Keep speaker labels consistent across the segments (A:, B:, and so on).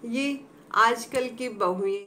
A: ये आजकल की बहुएं,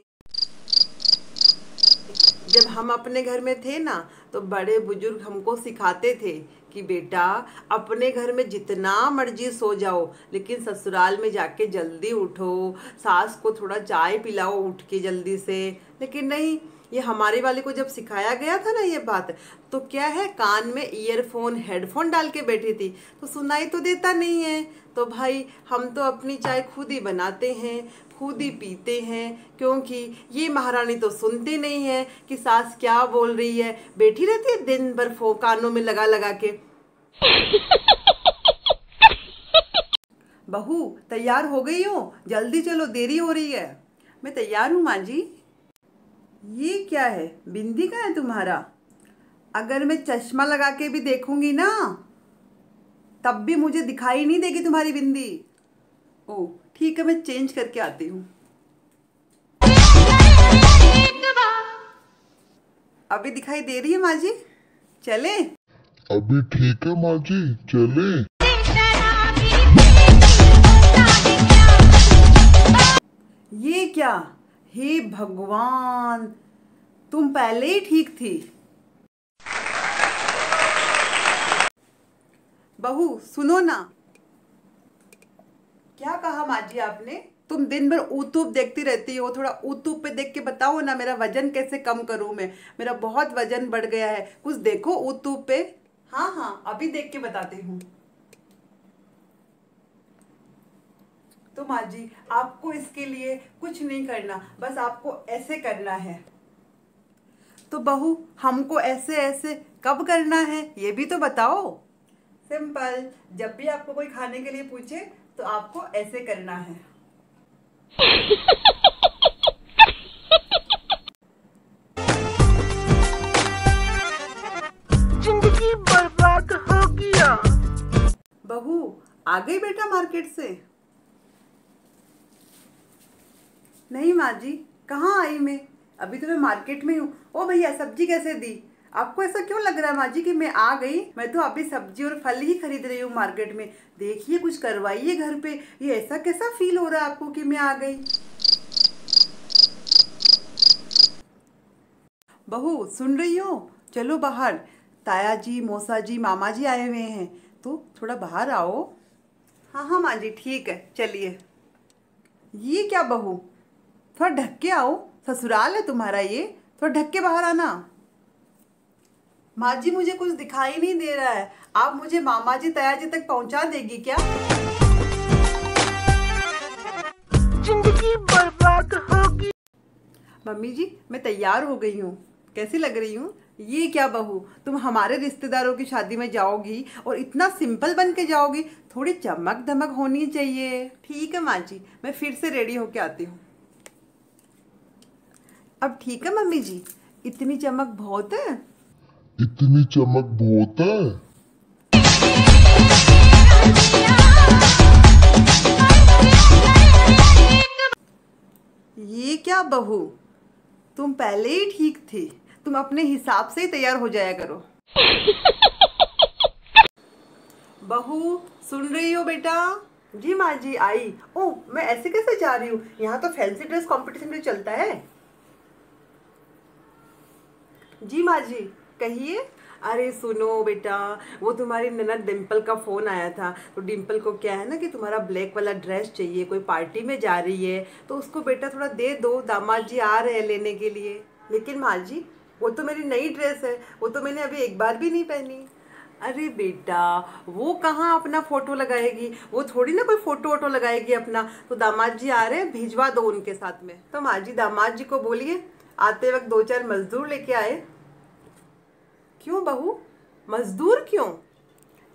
A: जब हम अपने घर में थे ना तो बड़े बुजुर्ग हमको सिखाते थे कि बेटा अपने घर में जितना मर्जी सो जाओ लेकिन ससुराल में जाके जल्दी उठो, सास को थोड़ा चाय पिलाओ उठ के जल्दी से। लेकिन नहीं, ये हमारे वाले को जब सिखाया गया था ना ये बात, तो क्या है, कान में ईयरफोन हेडफोन डाल के बैठी थी तो सुनाई तो देता नहीं है। तो भाई हम तो अपनी चाय खुद ही बनाते हैं, खुद ही पीते हैं, क्योंकि ये महारानी तो सुनती नहीं है कि सास क्या बोल रही है, बैठी रहती है दिन भर कानों में लगा लगा के। बहू तैयार हो गई हो, जल्दी चलो देरी हो रही है। मैं तैयार हूँ माँ जी। ये क्या है, बिंदी का है तुम्हारा? अगर मैं चश्मा लगा के भी देखूंगी ना तब भी मुझे दिखाई नहीं देगी तुम्हारी बिंदी। ओ ठीक है, मैं चेंज करके आती हूँ। अभी दिखाई दे रही है माँ जी, चले?
B: अभी ठीक है माँ जी, चले?
A: ये क्या, हे भगवान, तुम पहले ही ठीक थी। बहू सुनो ना। क्या कहा माँ जी आपने? तुम दिन भर यूट्यूब देखती रहती हो, थोड़ा यूट्यूब पे देख के बताओ ना मेरा वजन कैसे कम करूं मैं। मेरा बहुत वजन बढ़ गया है, कुछ देखो यूट्यूब पे। हाँ हाँ अभी देख के बताती हूँ। तो माँ जी आपको इसके लिए कुछ नहीं करना, बस आपको ऐसे करना है। तो बहू हमको ऐसे ऐसे कब करना है ये भी तो बताओ। सिंपल, जब भी आपको कोई खाने के लिए पूछे तो आपको ऐसे करना है।
C: जिंदगी बर्बाद हो गया।
A: बहू आ गई बेटा मार्केट से? नहीं माँ जी, कहाँ आई मैं, अभी तो मैं मार्केट में हूँ। ओ भैया सब्जी कैसे दी? आपको ऐसा क्यों लग रहा है माँ जी कि मैं आ गई? मैं तो अभी सब्जी और फल ही खरीद रही हूँ मार्केट में। देखिए कुछ करवाइए घर पे, ये ऐसा कैसा फील हो रहा है आपको कि मैं आ गई? बहू सुन रही हो, चलो बाहर, ताया जी मौसा जी मामा जी आए हुए हैं, तो थोड़ा बाहर आओ। हाँ हाँ माँ जी ठीक है, चलिए। ये क्या बहू, थोड़ा ढक के आओ, ससुराल है तुम्हारा ये, थोड़ा ढक के बाहर आना। माँ जी मुझे कुछ दिखाई नहीं दे रहा है, आप मुझे मामा जी ताया जी तक पहुंचा देगी क्या?
C: जिंदगी बर्बाद होगी।
A: मम्मी जी मैं तैयार हो गई हूँ, कैसी लग रही हूँ? ये क्या बहू, तुम हमारे रिश्तेदारों की शादी में जाओगी और इतना सिंपल बन के जाओगी, थोड़ी चमक धमक होनी चाहिए। ठीक है माँ जी, मैं फिर से रेडी होके आती हूँ। अब ठीक है मम्मी जी, इतनी चमक बहुत है?
B: इतनी चमक बहुत है?
A: ये क्या बहू, तुम पहले ही ठीक थी, तुम अपने हिसाब से ही तैयार हो जाया करो। बहू सुन रही हो बेटा? जी माँ जी आई। ओह मैं ऐसे कैसे जा रही हूँ, यहाँ तो फैंसी ड्रेस कंपटीशन भी चलता है। जी माँ जी कहिए। अरे सुनो बेटा, वो तुम्हारी ननद डिम्पल का फ़ोन आया था, तो डिम्पल को क्या है ना कि तुम्हारा ब्लैक वाला ड्रेस चाहिए, कोई पार्टी में जा रही है, तो उसको बेटा थोड़ा दे दो, दामाद जी आ रहे हैं लेने के लिए। लेकिन माँ जी वो तो मेरी नई ड्रेस है, वो तो मैंने अभी एक बार भी नहीं पहनी। अरे बेटा वो कहाँ अपना फ़ोटो लगाएगी, वो थोड़ी ना कोई फ़ोटो वोटो लगाएगी अपना, तो दामाद जी आ रहे हैं, भिजवा दो उनके साथ में। तो माँ जी दामाद जी को बोलिए आते वक्त 2-4 मजदूर लेके आए। क्यों बहू, मजदूर क्यों?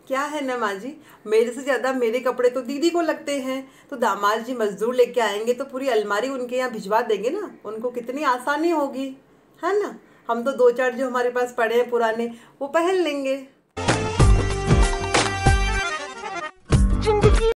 A: क्या है ना माँ जी, मेरे से ज़्यादा मेरे कपड़े तो दीदी को लगते हैं, तो दामाद जी मजदूर लेके आएंगे तो पूरी अलमारी उनके यहाँ भिजवा देंगे ना, उनको कितनी आसानी होगी, है ना। हम तो 2-4 जो हमारे पास पड़े हैं पुराने वो पहन लेंगे।